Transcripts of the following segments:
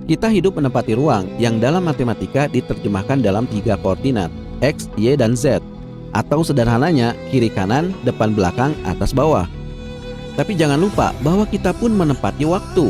Kita hidup menempati ruang yang dalam matematika diterjemahkan dalam 3 koordinat, X, Y, dan Z. Atau sederhananya, kiri kanan, depan belakang, atas bawah. Tapi jangan lupa bahwa kita pun menempati waktu.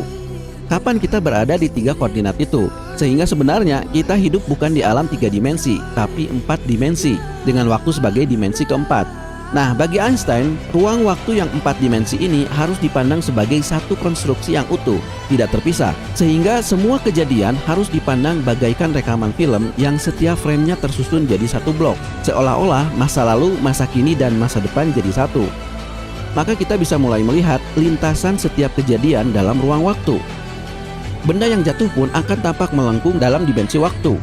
Kapan kita berada di 3 koordinat itu? Sehingga sebenarnya kita hidup bukan di alam 3 dimensi, tapi 4 dimensi, dengan waktu sebagai dimensi keempat. Nah, bagi Einstein, ruang waktu yang 4 dimensi ini harus dipandang sebagai satu konstruksi yang utuh, tidak terpisah. Sehingga semua kejadian harus dipandang bagaikan rekaman film yang setiap framenya tersusun jadi satu blok. Seolah-olah masa lalu, masa kini, dan masa depan jadi satu. Maka kita bisa mulai melihat lintasan setiap kejadian dalam ruang waktu. Benda yang jatuh pun akan tampak melengkung dalam dimensi waktu.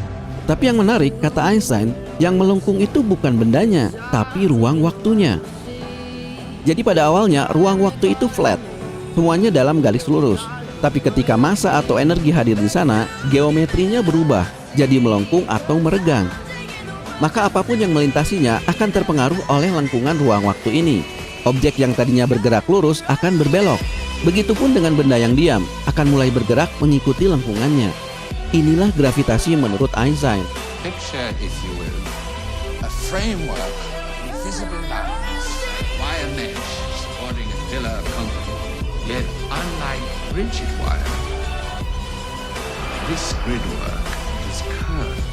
Tapi yang menarik, kata Einstein, yang melengkung itu bukan bendanya, tapi ruang waktunya. Jadi pada awalnya, ruang waktu itu flat, semuanya dalam garis lurus. Tapi ketika massa atau energi hadir di sana, geometrinya berubah, jadi melengkung atau meregang. Maka apapun yang melintasinya akan terpengaruh oleh lengkungan ruang waktu ini. Objek yang tadinya bergerak lurus akan berbelok. Begitupun dengan benda yang diam, akan mulai bergerak mengikuti lengkungannya. Inilah gravitasi menurut Einstein. Picture, if you will, a framework of invisible lines via mesh supporting a pillar concrete. Yet, unlike rigid wire, this gridwork is curved.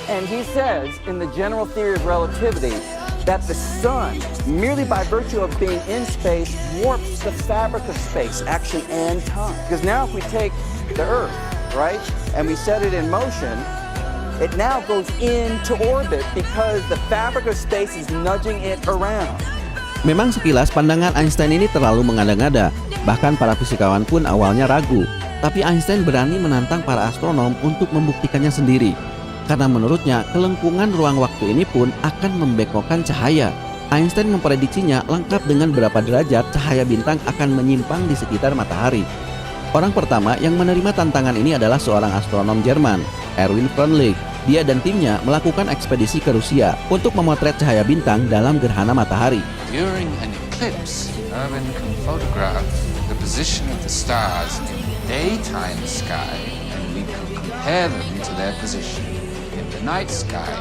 And he says, in the general theory of relativity, that the sun, merely by virtue of being in space, warps the fabric of space, actually, and time. Because now if we take the Earth, right, and we set it in motion, it now goes into orbit because the fabric of space is nudging it around. Memang sekilas pandangan Einstein ini terlalu mengada-ngada, bahkan para fisikawan pun awalnya ragu. Tapi Einstein berani menantang para astronom untuk membuktikannya sendiri. Karena menurutnya kelengkungan ruang waktu ini pun akan membengkokkan cahaya. Einstein memprediksinya lengkap dengan berapa derajat cahaya bintang akan menyimpang di sekitar matahari. Orang pertama yang menerima tantangan ini adalah seorang astronom Jerman, Erwin Freundlich. Dia dan timnya melakukan ekspedisi ke Rusia untuk memotret cahaya bintang dalam gerhana matahari. During an eclipse, Erwin can photograph the position of the stars in the daytime sky, and we can compare them to their position in the night sky,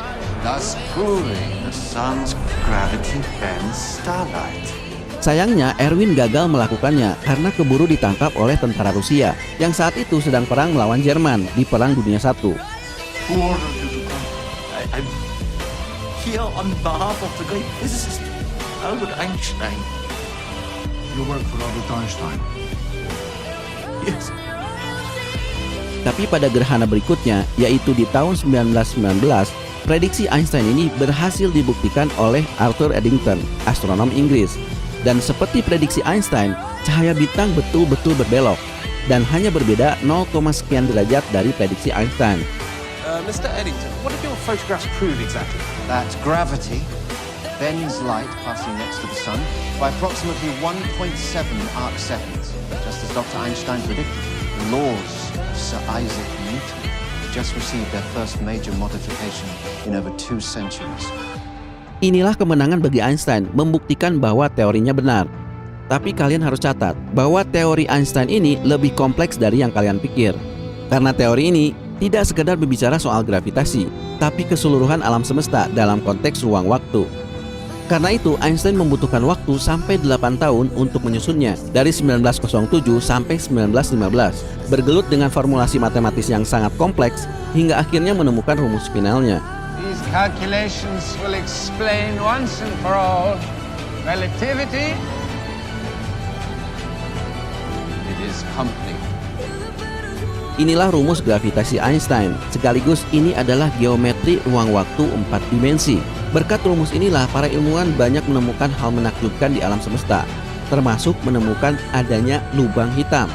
thus proving the sun's gravity bends starlight. Sayangnya, Erwin gagal melakukannya karena keburu ditangkap oleh tentara Rusia yang saat itu sedang perang melawan Jerman di Perang Dunia I. Who ordered you to come? I'm here on behalf of the great physicist, Albert Einstein. You work for Albert Einstein? Yes. Tapi pada gerhana berikutnya, yaitu di tahun 1919, prediksi Einstein ini berhasil dibuktikan oleh Arthur Eddington, astronom Inggris. Dan seperti prediksi Einstein, cahaya bintang betul-betul berbelok dan hanya berbeda 0, sekian derajat dari prediksi Einstein. Mr. Eddington, what did your photographs prove exactly? That gravity bends light passing next to the sun by approximately 1.7 arc seconds, just as Dr. Einstein predicted. The laws of Sir Isaac Newton just received their first major modification in over 2 centuries. Inilah kemenangan bagi Einstein, membuktikan bahwa teorinya benar. Tapi kalian harus catat bahwa teori Einstein ini lebih kompleks dari yang kalian pikir. Karena teori ini tidak sekedar berbicara soal gravitasi, tapi keseluruhan alam semesta dalam konteks ruang waktu. Karena itu, Einstein membutuhkan waktu sampai 8 tahun untuk menyusunnya, dari 1907 sampai 1915, bergelut dengan formulasi matematis yang sangat kompleks, hingga akhirnya menemukan rumus finalnya. These calculations will explain once and for all relativity. It is complete. Inilah rumus gravitasi Einstein. Sekaligus ini adalah geometri ruang waktu 4 dimensi. Berkat rumus inilah para ilmuwan banyak menemukan hal menakjubkan di alam semesta, termasuk menemukan adanya lubang hitam.